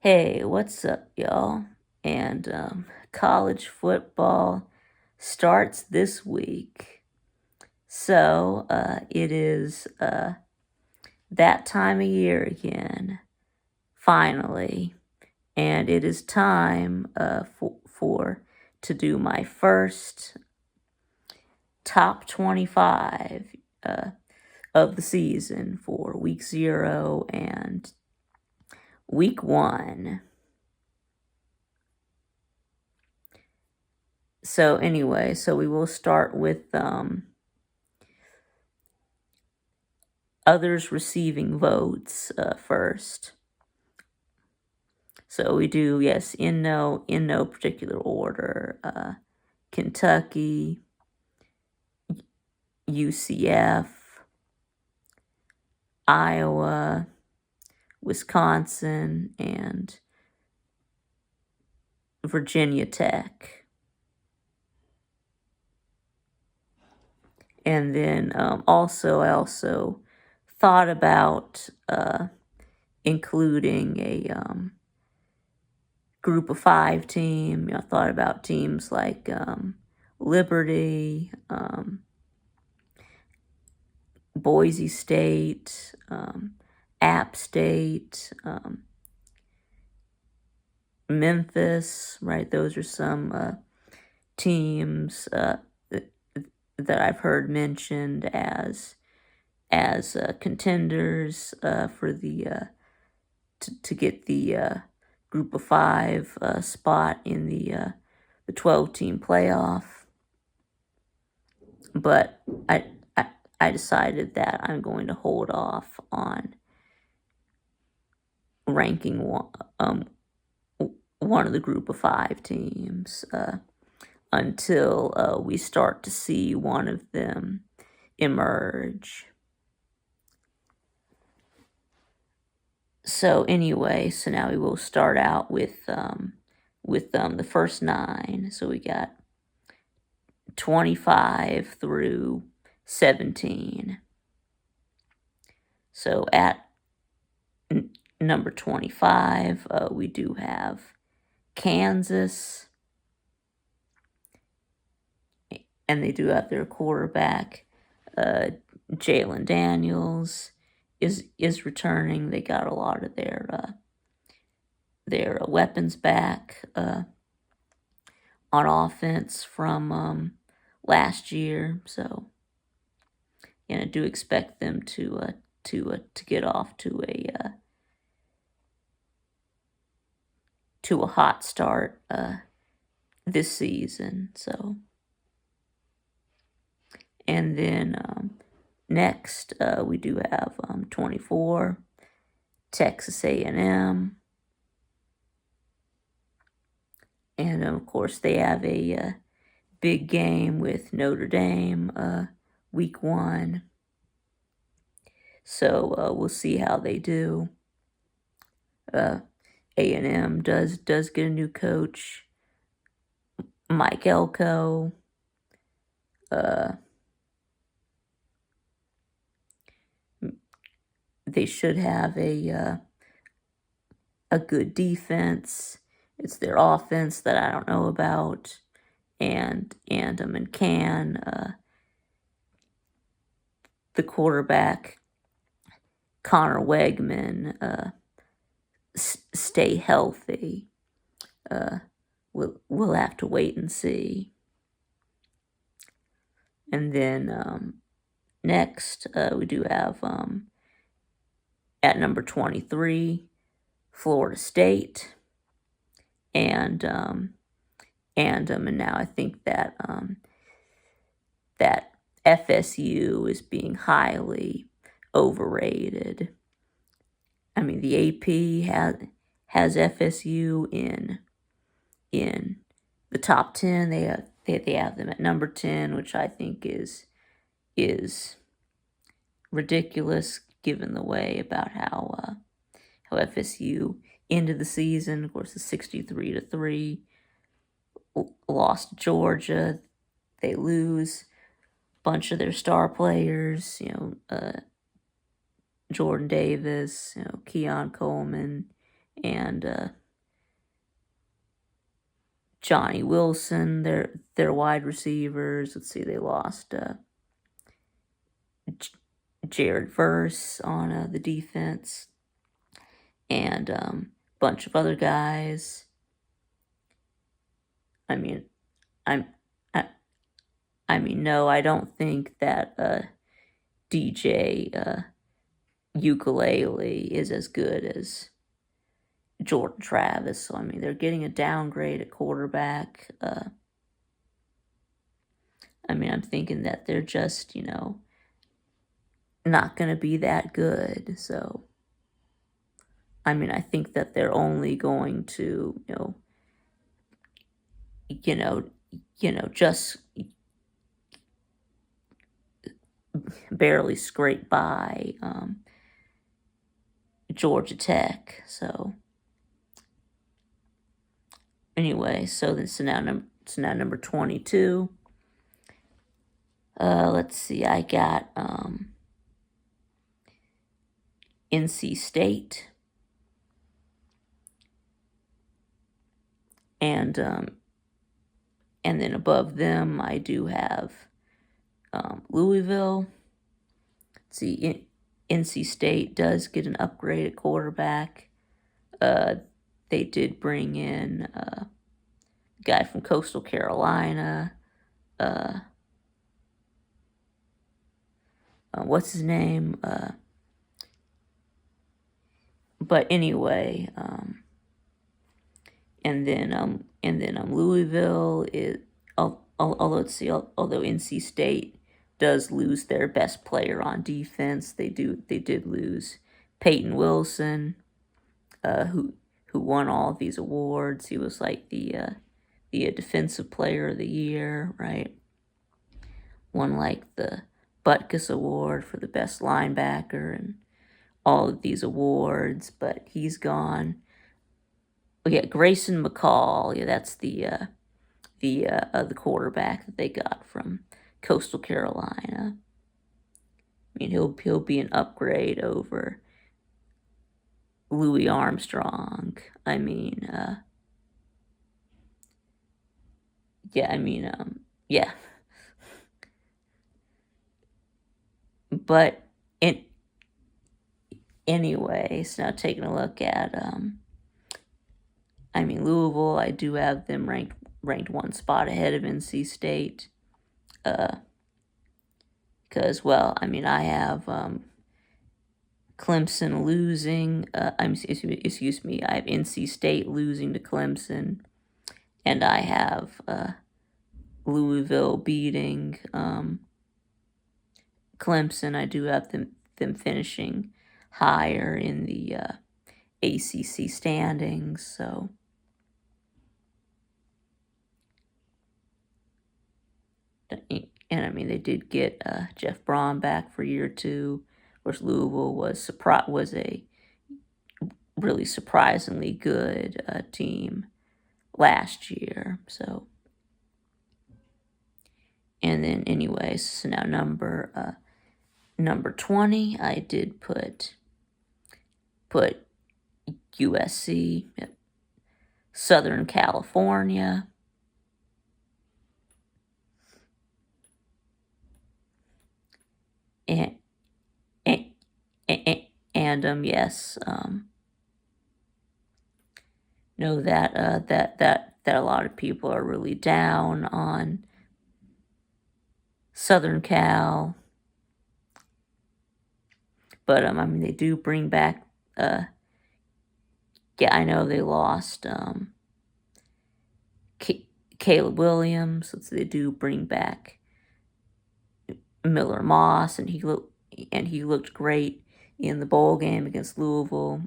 Hey, what's up, y'all? And college football starts this week. So it is that time of year again, finally. And it is time for to do my first top 25 uh, of the season for week 0 and week 1. So anyway, so we will start with others receiving votes first. So we do, yes, in no particular order. Kentucky, UCF, Iowa, Wisconsin, and Virginia Tech. And then I also thought about including a group of 5 team. I thought about teams like Liberty, Boise State, App State, Memphis, right? Those are some teams that I've heard mentioned as contenders for the to get the group of 5 spot in the 12-team playoff. But I decided that I'm going to hold off on ranking one of the group of 5 teams until we start to see one of them emerge. So anyway, so now we will start out with the first 9. So we got 25 through 17. So at number 25, we do have Kansas, and they do have their quarterback, Jalen Daniels, is returning. They got a lot of their weapons back on offense from last year. So, I do expect them to get off to a hot start this season. So, and then next we do have 24, Texas A&M, and of course they have a big game with Notre Dame week 1. So we'll see how they do. A&M does get a new coach, Mike Elko. They should have a good defense. It's their offense that I don't know about, and can the quarterback Connor Wegman stay healthy? We'll have to wait and see. And then next we do have at number 23, Florida State, and now I think that that FSU is being highly overrated. I mean, the AP has FSU in the top 10. They have them at number 10, which I think is ridiculous given the way about how FSU ended the season. Of course, the 63-3 lost to Georgia. They lose a bunch of their star players. Jordan Davis, Keon Coleman, and Johnny Wilson, their wide receivers. Let's see, they lost Jared Verse on the defense, and bunch of other guys. I mean, I'm, I, I mean, no, I don't think that DJ Ukulele is as good as Jordan Travis. So I mean, they're getting a downgrade at quarterback. I mean, I'm thinking that they're just, not going to be that good. So, I mean, I think that they're only going to, you know, just barely scrape by Georgia Tech. So, anyway, so now number 22. Let's see, I got NC State, and then above them I do have Louisville. See, NC State does get an upgraded quarterback. They did bring in a guy from Coastal Carolina. What's his name? But anyway, and then Louisville is. Although NC State does lose their best player on defense, they did lose Peyton Wilson, who won all of these awards. He was like the defensive player of the year, right? Won like the Butkus Award for the best linebacker and all of these awards, but he's gone. Oh, yeah, Grayson McCall. Yeah, that's the quarterback that they got from Coastal Carolina. I mean, he'll be an upgrade over Louis Armstrong. I mean, yeah. But anyways, now taking a look at Louisville, I do have them ranked one spot ahead of NC State. Because, I have Clemson losing. Excuse me. I have NC State losing to Clemson, and I have Louisville beating Clemson. I do have them finishing higher in the ACC standings. So. And they did get Jeff Braun back for year 2. Of course, Louisville was a really surprisingly good team last year. So, and then anyways, so now number 20, I did put USC, Southern California. And yes, know that a lot of people are really down on Southern Cal, but they do bring back. I know they lost Caleb Williams, so they do bring back Miller Moss, and he looked great in the bowl game against Louisville.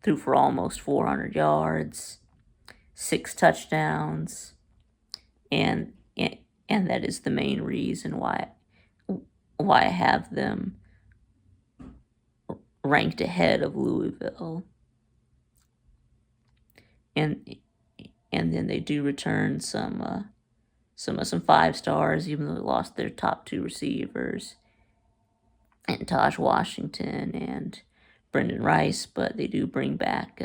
Threw for almost 400 yards, 6 touchdowns, and that is the main reason why I have them ranked ahead of Louisville. And then they do return some 5 stars, even though they lost their top 2 receivers, and Taj Washington and Brendan Rice, but they do bring back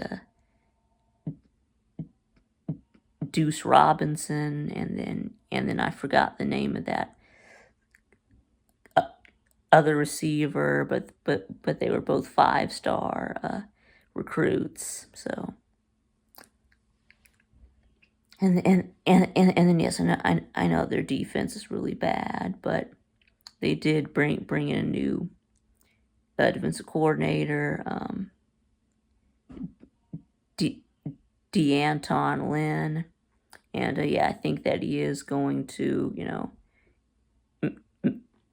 Deuce Robinson, and then I forgot the name of that other receiver, but they were both 5-star recruits. So and then yes, I know their defense is really bad, but they did bring in a new defensive coordinator, DeAnton Lynn, and yeah, I think that he is going to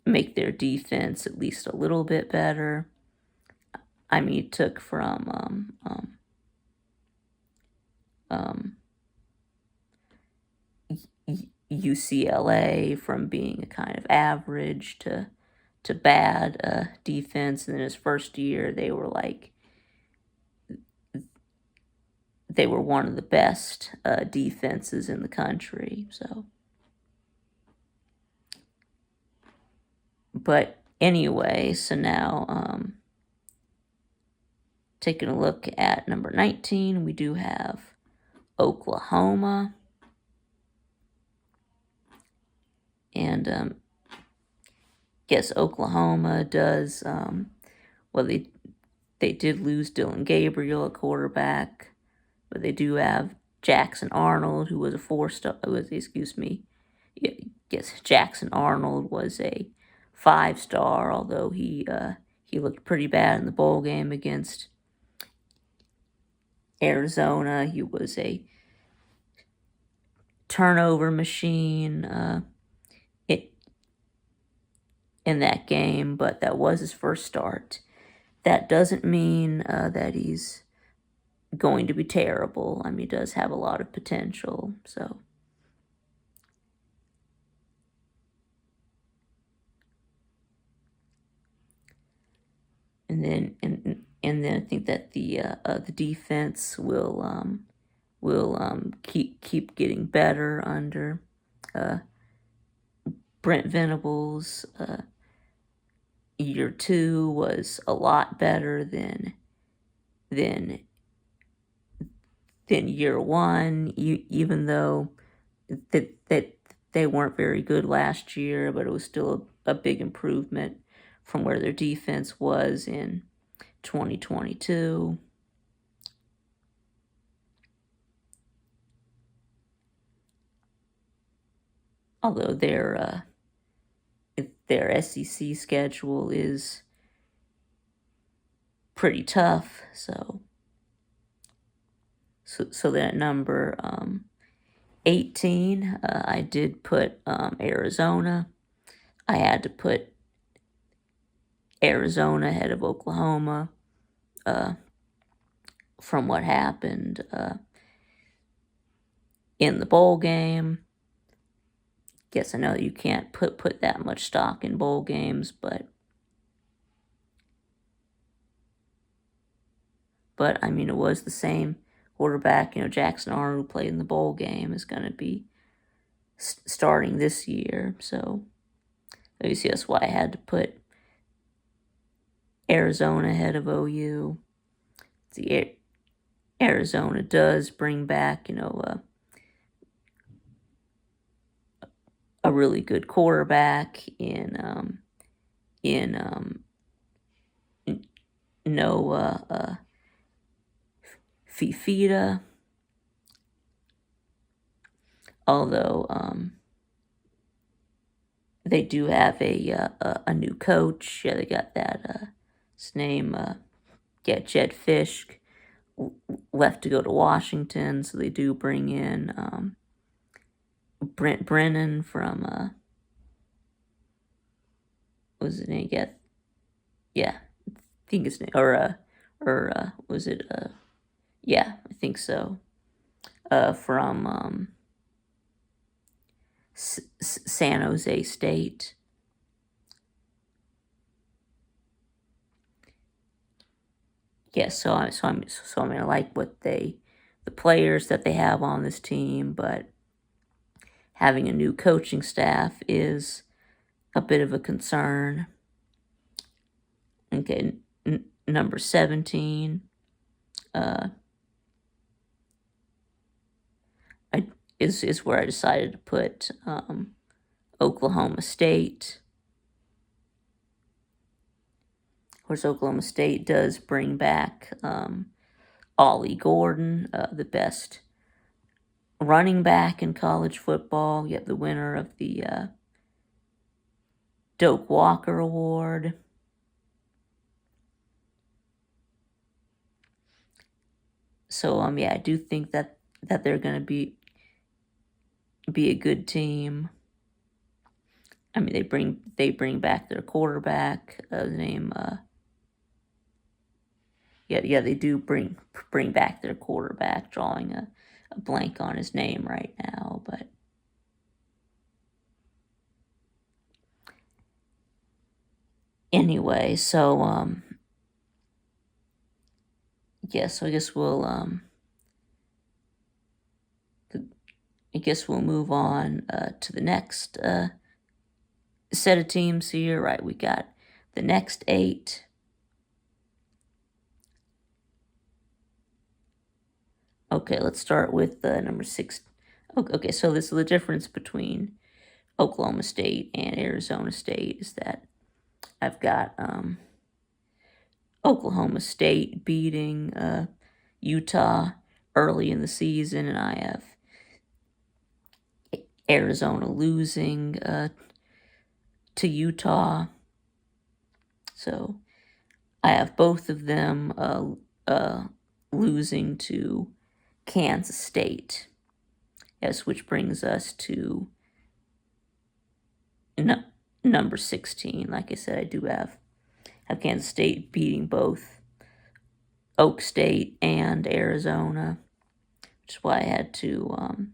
make their defense at least a little bit better. I mean, he took from UCLA from being a kind of average to bad defense, and in his first year they were one of the best defenses in the country. So, but anyway, so now taking a look at number 19, we do have Oklahoma. And yes, Oklahoma does, well, they did lose Dylan Gabriel at quarterback, but they do have Jackson Arnold, who was a 4-star, yes, Jackson Arnold was a 5-star, although he looked pretty bad in the bowl game against Arizona. He was a turnover machine in that game, but that was his first start. That doesn't mean that he's going to be terrible. I mean, he does have a lot of potential. So, and then I think that the defense will keep getting better under Brent Venables. Year 2 was a lot better than year 1, even though that they weren't very good last year, but it was still a big improvement from where their defense was in 2022. Although their SEC schedule is pretty tough, so that number 18, I did put Arizona. I had to put Arizona ahead of Oklahoma from what happened in the bowl game. Guess I know you can't put that much stock in bowl games, but I mean, it was the same quarterback. Jackson Arnold, who played in the bowl game, is going to be starting this year. So you see, that's why I had to put Arizona ahead of OU. Arizona does bring back, a really good quarterback in Noah Fifita. Although they do have a new coach. Yeah, they got that. His name, Jed Fish, left to go to Washington, so they do bring in Brent Brennan from what was his name? Yeah, I think his name, or was it yeah, I think so. From San Jose State. Yeah, so I'm gonna like the players that they have on this team, but having a new coaching staff is a bit of a concern. Okay, number 17 is where I decided to put Oklahoma State. Of course, Oklahoma State does bring back Ollie Gordon, the best running back in college football. You have the winner of the Doak Walker Award. So yeah, I do think that they're going to be a good team. I mean, they bring back their quarterback. The name, yeah, they do bring back their quarterback. Drawing a blank on his name right now, but anyway, so yeah, so I guess we'll move on to the next set of teams here. Right, we got the next 8. Okay, let's start with number 6. Okay, so this is the difference between Oklahoma State and Arizona State is that I've got Oklahoma State beating Utah early in the season, and I have Arizona losing to Utah. So I have both of them losing to Kansas State. Yes, which brings us to number 16. Like I said, I do have Kansas State beating both Oak State and Arizona, which is why I had to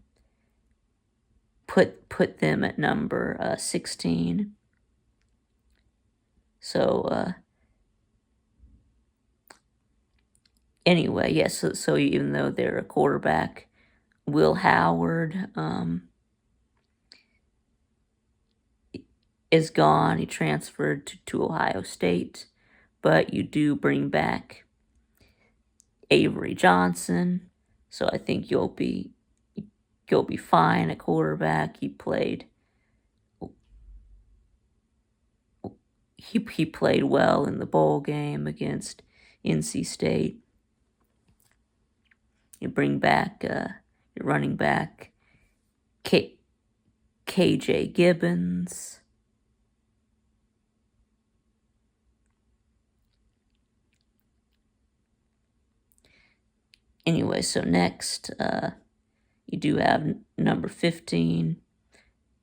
put them at number 16. So anyway, yes. So even though they're a quarterback, Will Howard is gone. He transferred to Ohio State, but you do bring back Avery Johnson, so I think you'll be fine at quarterback. He played well in the bowl game against NC State. You bring back your running back KJ Gibbons. Anyway, so next you do have number 15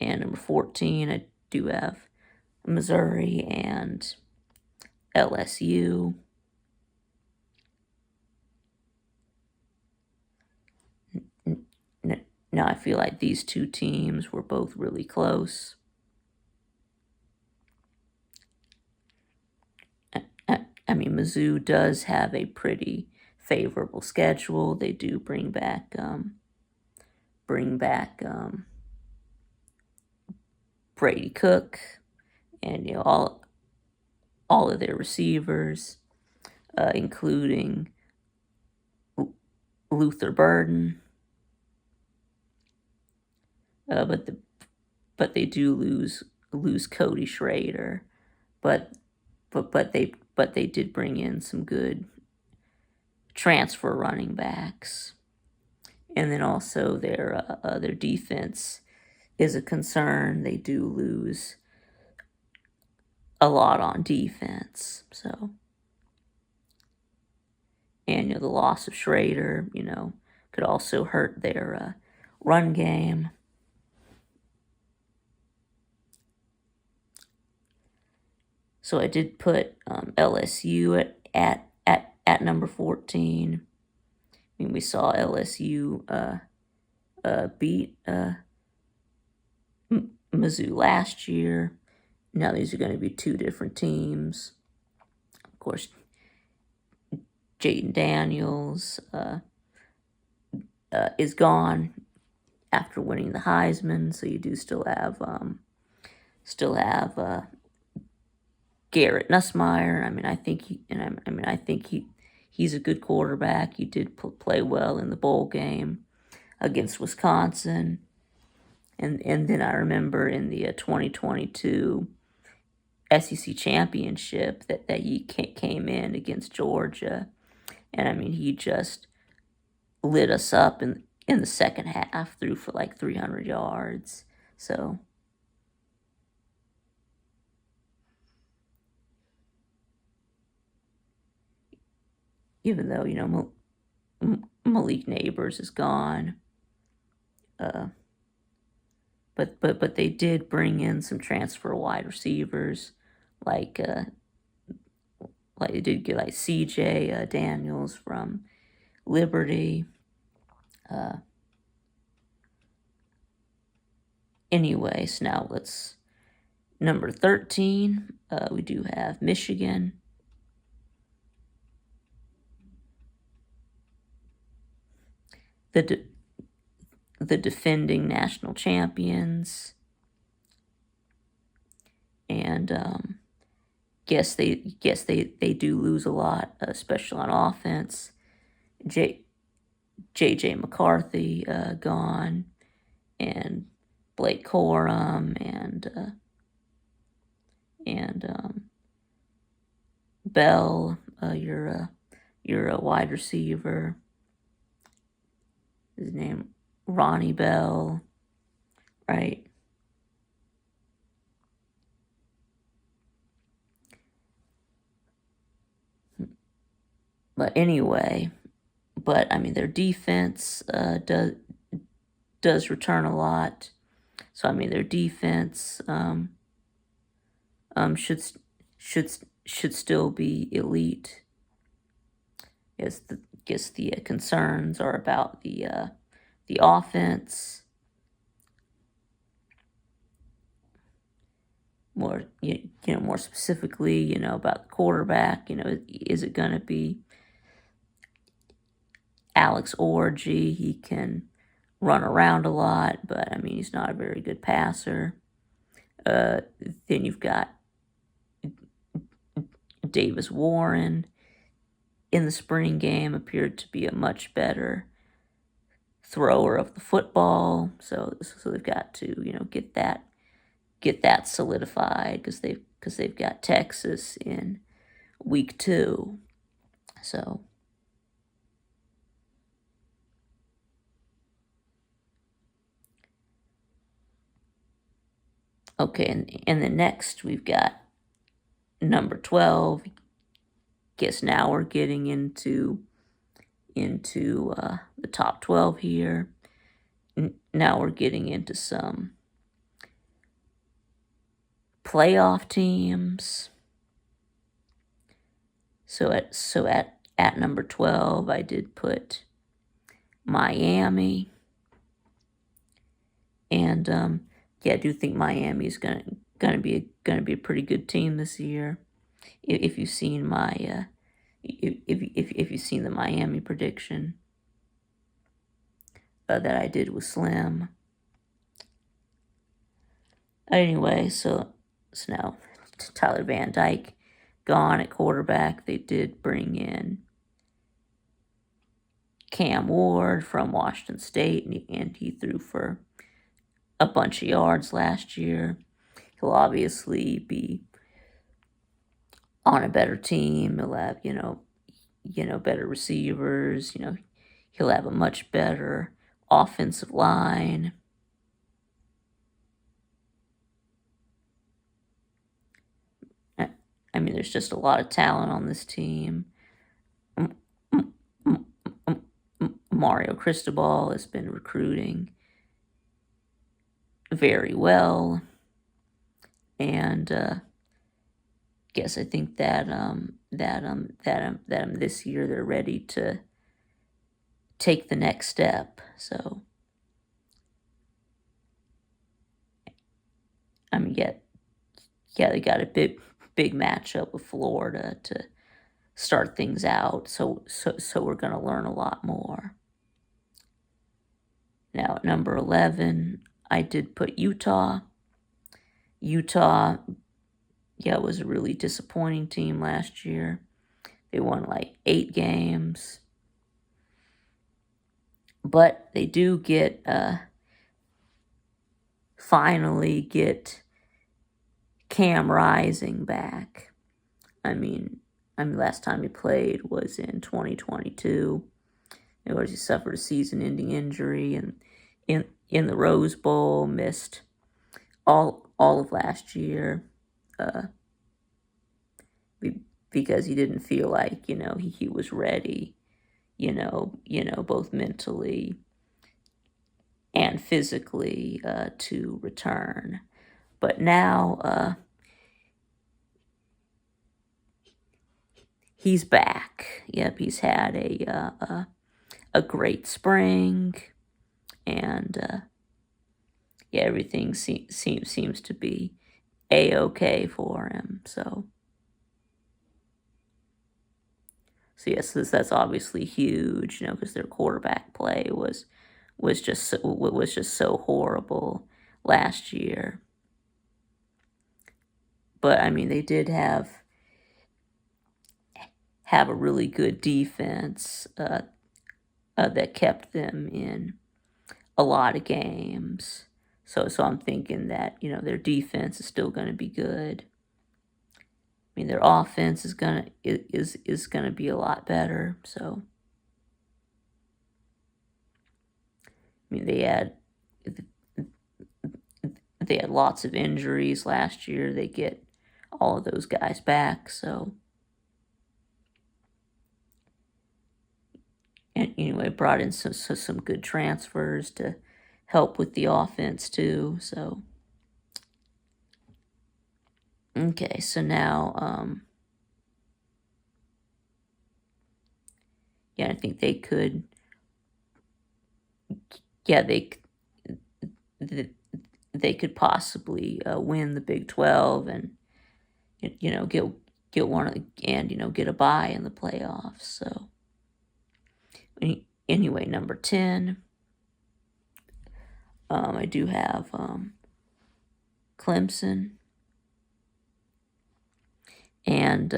and number 14. I do have Missouri and LSU. Now I feel like these two teams were both really close. I mean, Mizzou does have a pretty favorable schedule. They do bring back Brady Cook and all of their receivers, including Luther Burden. But they do lose Cody Schrader, but they did bring in some good transfer running backs, and then also their defense is a concern. They do lose a lot on defense, so and the loss of Schrader, could also hurt their run game. So I did put LSU at number 14. I mean, we saw LSU beat Mizzou last year. Now these are going to be two different teams. Of course, Jaden Daniels is gone after winning the Heisman, so you do still have Garrett Nussmeier. I think he's a good quarterback. He did play well in the bowl game against Wisconsin. And then I remember in the 2022 SEC championship that he came in against Georgia, and he just lit us up in the second half, threw for like 300 yards. So even though Malik Neighbors is gone, uh, but they did bring in some transfer wide receivers, like they did get like C.J. Daniels from Liberty. Uh, Anyways, now let's number 13. We do have Michigan. The defending national champions, and guess they do lose a lot, especially on offense. J.J. McCarthy gone, and Blake Corum, and Bell, you're a wide receiver. His name Ronnie Bell, right? But anyway, their defense does return a lot. So their defense should still be elite. Guess the concerns are about the offense. More more specifically, about the quarterback. Is it going to be Alex Orji? He can run around a lot, but he's not a very good passer. Then you've got Davis Warren. In the spring game, appeared to be a much better thrower of the football. So they've got to get that solidified, because they've got Texas in week 2. So okay, and then next we've got number 12. Guess now we're getting into the top 12 here. Now we're getting into some playoff teams. So at number 12, I did put Miami, and I do think Miami is gonna be a pretty good team this year. If you've seen my if you've seen the Miami prediction that I did with Slim. Anyway, so now Tyler Van Dyke gone at quarterback. They did bring in Cam Ward from Washington State, and he threw for a bunch of yards last year. He'll obviously be on a better team. He'll have better receivers. He'll have a much better offensive line. There's just a lot of talent on this team. Mario Cristobal has been recruiting very well, and I think that this year they're ready to take the next step. So they got a big matchup with Florida to start things out. So we're going to learn a lot more. Now at number 11, I did put Utah. Utah yeah, it was a really disappointing team last year. They won like 8 games, but they do get finally get Cam Rising back. I mean, last time he played was in 2022. Of course, he suffered a season-ending injury, and in the Rose Bowl, missed all of last year, uh, because he didn't feel like he was ready, both mentally and physically to return. But now he's back. Yep, he's had a great spring, and yeah, everything seems to be a-okay for him. So yes, that's obviously huge, because their quarterback play was just so horrible last year. But I mean, they did have a really good defense that kept them in a lot of games. So I'm thinking that their defense is still going to be good. I mean, their offense is gonna be a lot better. So I mean, they had lots of injuries last year. They get all of those guys back. So and anyway, brought in some good transfers to help with the offense too. So okay, so now yeah, I think they could. Yeah, they could possibly win the Big 12 and get one of the, and get a bye in the playoffs. So anyway, number 10, I do have Clemson, and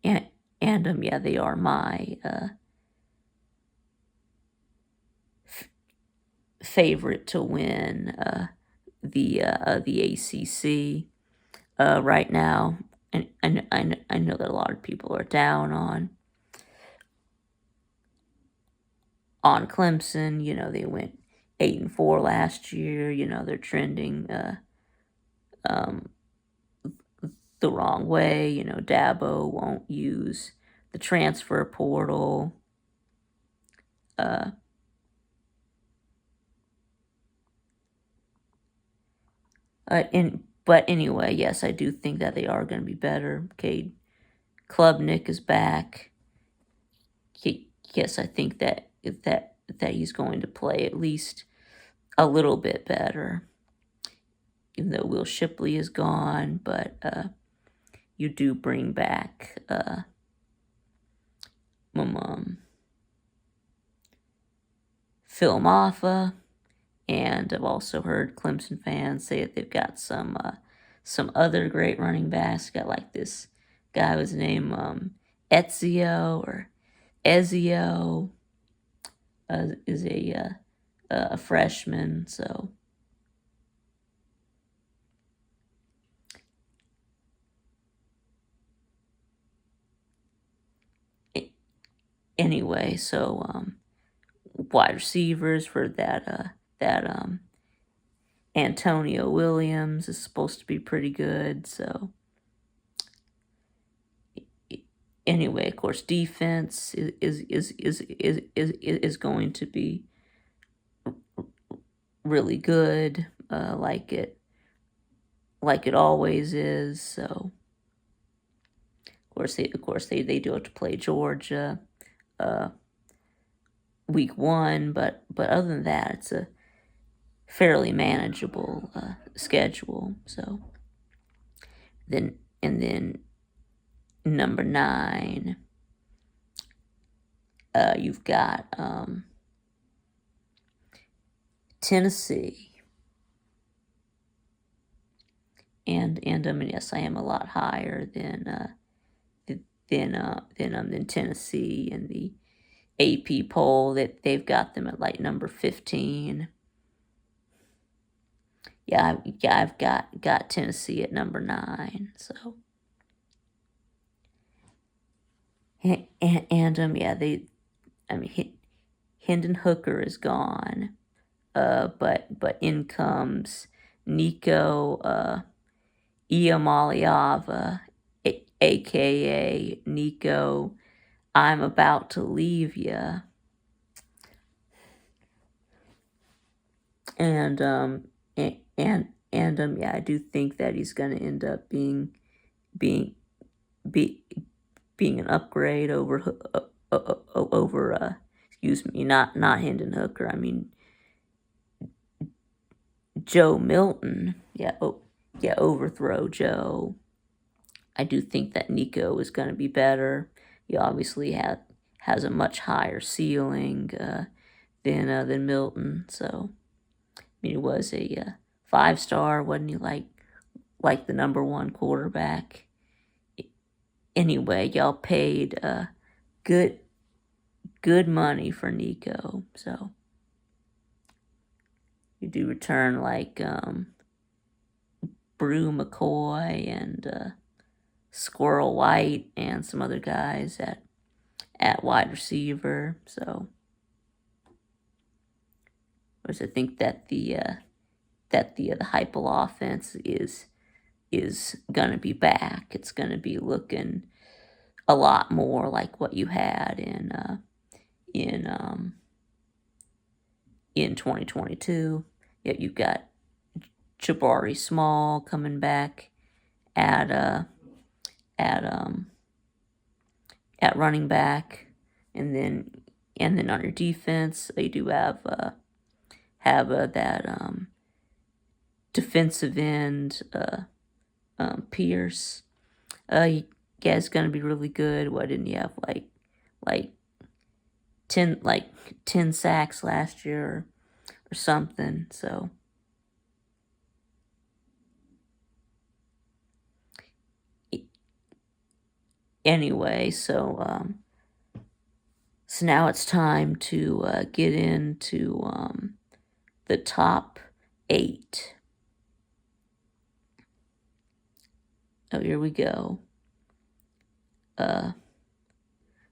yeah, they are my favorite to win the ACC right now. And I know that a lot of people are down on Clemson. They went 8-4 last year. They're trending um, the wrong way. Dabo won't use the transfer portal. Uh, but anyway, yes, I do think that they are going to be better. Cade Klubnik is back. Yes, I think that he's going to play at least a little bit better. Even though Will Shipley is gone, but you do bring back Phil Maffa, and I've also heard Clemson fans say that they've got some other great running backs. Got like this guy was named Ezio or Ezio, is a freshman. So anyway, so wide receivers for that Antonio Williams is supposed to be pretty good. So anyway, of course, defense is going to be really good, like it always is. So of course they do have to play Georgia week 1, but other than that, it's a fairly manageable schedule. So then number 9, you've got Tennessee. and yes, I am a lot higher than Tennessee in the AP poll. That they've got them at like number 15. Yeah, I've got Tennessee at number 9. So yeah, Hendon Hooker is gone. But in comes Nico Iamaliava, aka Nico, I'm about to leave ya. And yeah, I do think that he's going to end up being be, being an upgrade over excuse me, not Hendon Hooker. I mean Joe Milton. Yeah, overthrow Joe. I do think that Nico is going to be better. He obviously has a much higher ceiling than Milton. So I mean, he was a 5-star, wasn't he? Like the number 1 quarterback. Anyway, y'all paid good money for Nico. So you do return like Brew McCoy and Squirrel White and some other guys at wide receiver. So whereas I think that the Heupel offense is gonna be back. It's gonna be looking a lot more like what you had in 2022. Yet you've got Jabari Small coming back at at um at running back, and then on your defense you do have that defensive end Pierce. You guys gonna be really good. Why didn't you have like 10 sacks last year or something? So anyway, so now it's time to get into the top 8. Oh, here we go.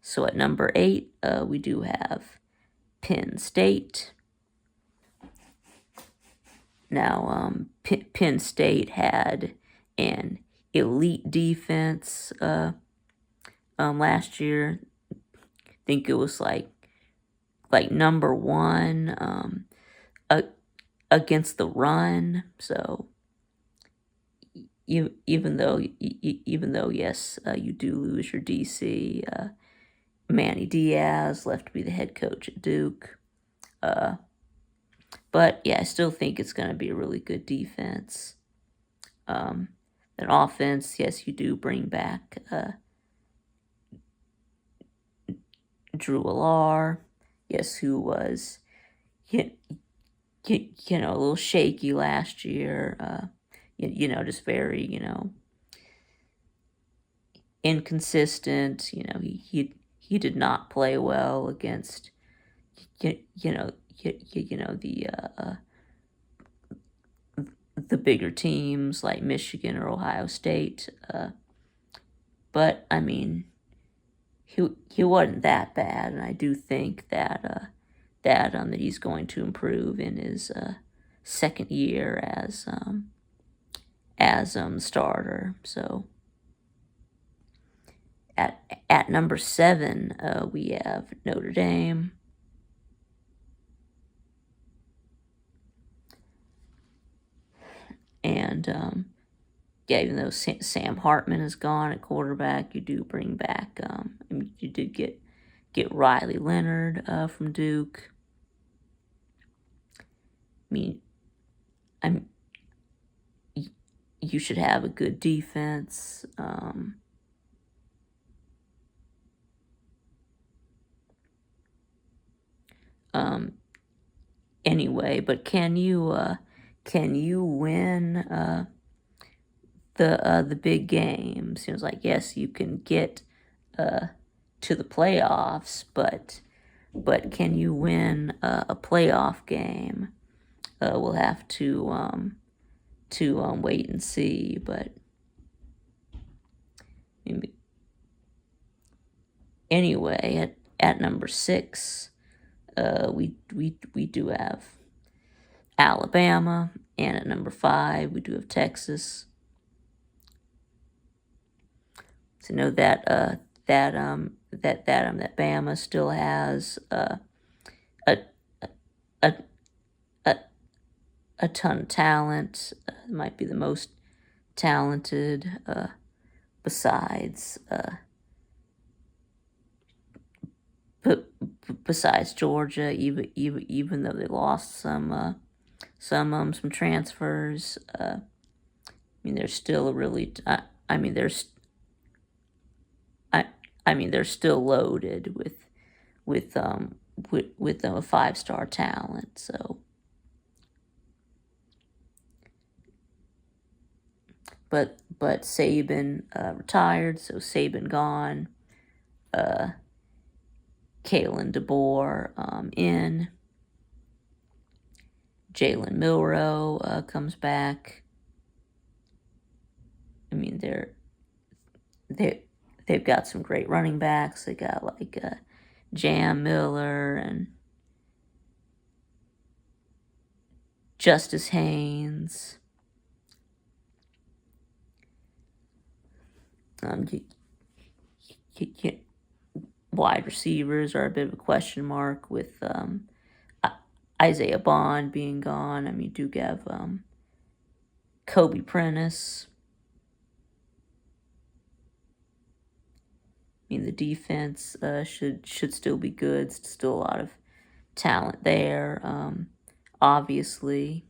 So at number 8, we do have Penn State. Now, Penn State had an elite defense last year. I think it was like number 1 against the run. So even though yes, you do lose your DC, Manny Diaz left to be the head coach at Duke. But yeah, I still think it's going to be a really good defense. An offense, yes, you do bring back Drew Alar, yes, who was you know a little shaky last year. Just very inconsistent. He did not play well against the bigger teams like Michigan or Ohio State. But I mean, he wasn't that bad, and I do think that that he's going to improve in his second year as starter. So at number 7, we have Notre Dame. And yeah, even though Sam Hartman is gone at quarterback, you do bring back. You did get Riley Leonard from Duke. You should have a good defense. Anyway, but can you win the big games. It was like, yes, you can get to the playoffs, but can you win a playoff game? We'll have to wait and see. But anyway, at number 6, we do have Alabama, and at number 5 we do have Texas. So know that that Bama still has a a a ton of talent. Might be the most talented besides besides Georgia. Even though they lost some transfers. I mean, they're still a really. I mean, they're still loaded with a 5-star talent. So, but Saban retired, so Saban gone. Kalen DeBoer in. Jalen Milroe comes back. I mean, they've got some great running backs. They got like Jam Miller and Justice Haynes. Wide receivers are a bit of a question mark with Isaiah Bond being gone. I mean, you do have Kobe Prentice. I mean, the defense should still be good. Still a lot of talent there, obviously.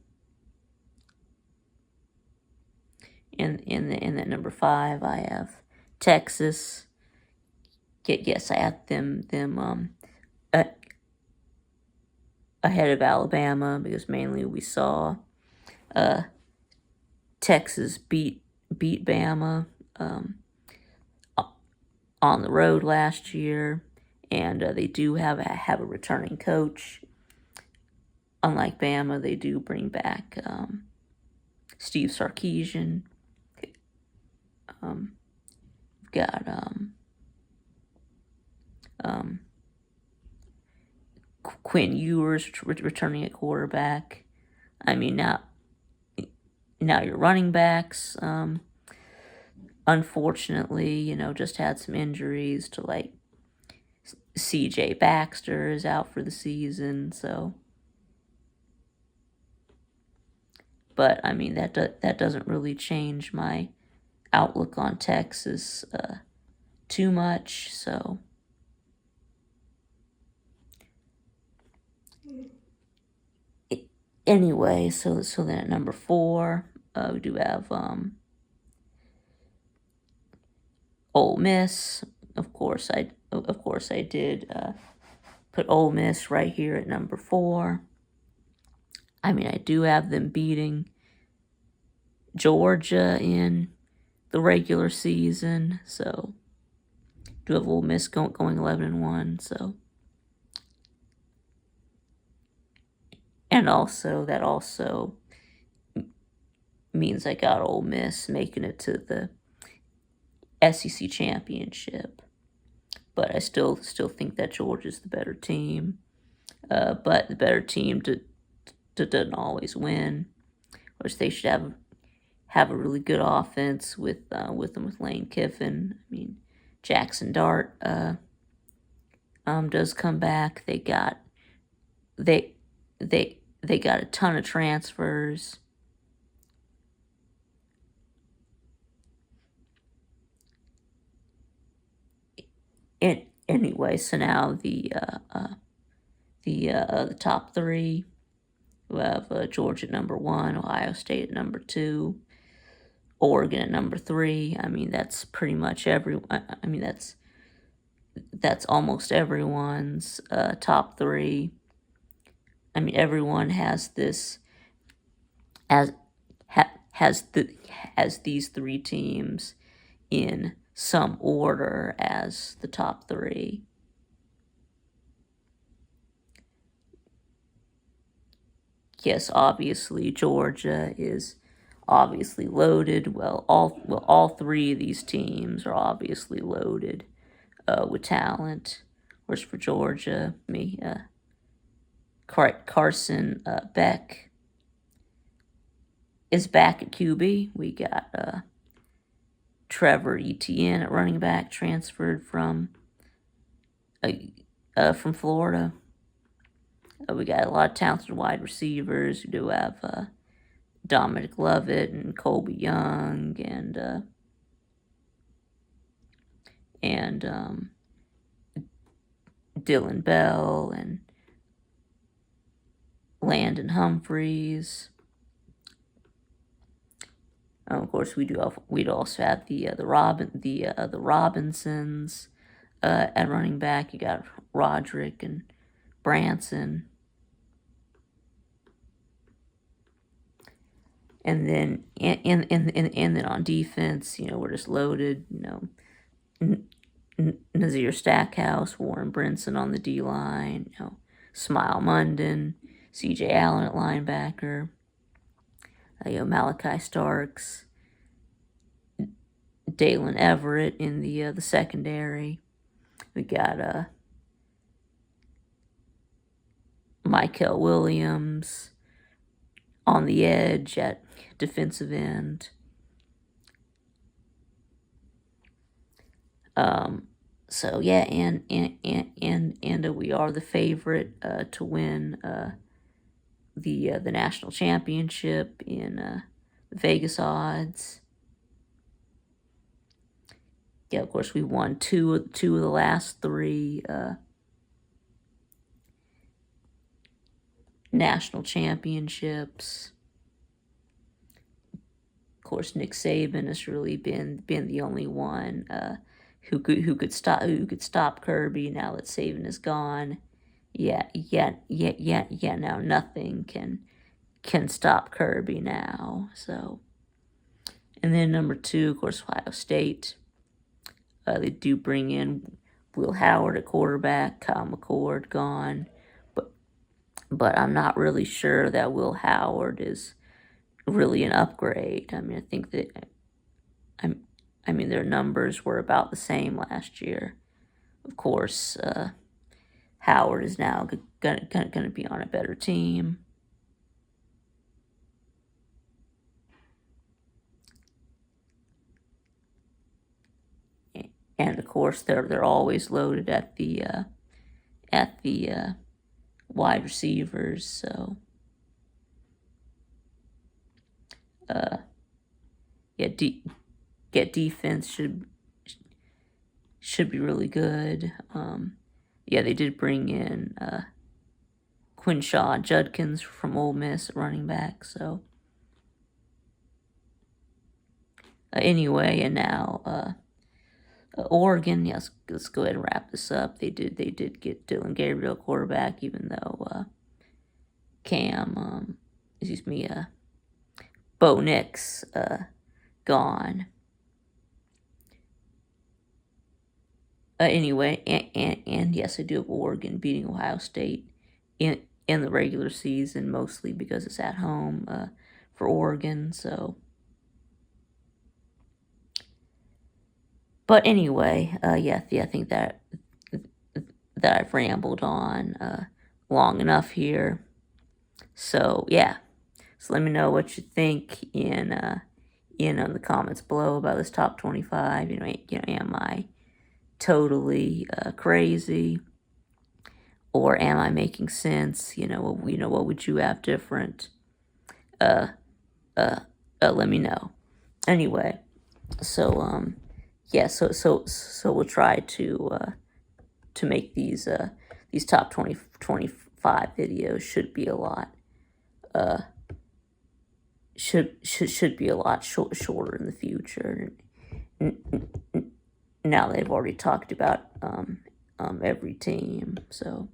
In that number 5, I have Texas. Yes, I have them ahead of Alabama because mainly we saw Texas beat Bama on the road last year, and they do have a returning coach. Unlike Bama, they do bring back Steve Sarkisian. We've got Quinn Ewers returning at quarterback. I mean, now your running backs, unfortunately, just had some injuries to like C.J. Baxter is out for the season, so. But I mean, that doesn't really change my outlook on Texas too much. So. Anyway, so then at number 4, we do have Ole Miss. Of course, I did put Ole Miss right here at number 4. I mean, I do have them beating Georgia in the regular season, so do have Ole Miss going 11-1. So. And that also means I got Ole Miss making it to the SEC championship. But I still think that Georgia's the better team. But the better team doesn't always win. Which they should have a really good offense with Lane Kiffin. I mean, Jackson Dart does come back. They got a ton of transfers. Anyway, so now the top 3, we have Georgia at number 1, Ohio State at number 2, Oregon at number 3. I mean, that's pretty much that's almost everyone's top 3. I mean, everyone has this has these three teams in some order as the top three. Yes, obviously Georgia is obviously loaded. All three of these teams are obviously loaded with talent. Of course, for Georgia, Carson Beck is back at QB. We got Trevor Etienne at running back, transferred from Florida. We got a lot of talented wide receivers. We do have Dominic Lovett and Colby Young and Dylan Bell and Landon Humphreys. Of course, we'd also have the Robinsons at running back. You got Roderick and Branson, and then then on defense, we're just loaded. Nazir Stackhouse, Warren Brinson on the D line. Smile Munden, C.J. Allen at linebacker. Malachi Starks, Dalen Everett in the secondary. We got Michael Williams on the edge at defensive end. So yeah, and we are the favorite to win the national championship in Vegas odds. Yeah, of course, we won two of the last three national championships. Of course, Nick Saban has really been the only one who could stop Kirby. Now that Saban is gone, now nothing can stop Kirby now. So, and then number two, of course, Ohio State. They do bring in Will Howard at quarterback. Kyle McCord gone, but I'm not really sure that Will Howard is really an upgrade. I mean, I think that their numbers were about the same last year. Of course, Howard is now gonna be on a better team. And of course, they're always loaded at the wide receivers. So, defense should be really good. They did bring in Quinshaw Judkins from Ole Miss at running back. So, anyway, and now Oregon. Yes, let's go ahead and wrap this up. They did get Dylan Gabriel quarterback, even though Bo Nix gone. Anyway, and yes, I do have Oregon beating Ohio State in the regular season, mostly because it's at home for Oregon. So, but anyway, I think that I've rambled on long enough here. So yeah, so let me know what you think in the comments below about this top 25. Am I totally crazy, or am I making sense? What would you have different? Let me know. Anyway, so so we'll try to make these top 25 videos should be a lot should be a lot shorter in the future. Now they've already talked about every team, so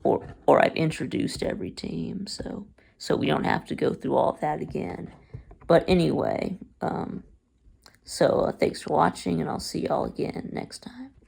or I've introduced every team, so so we don't have to go through all of that again. But anyway, so thanks for watching, and I'll see y'all again next time.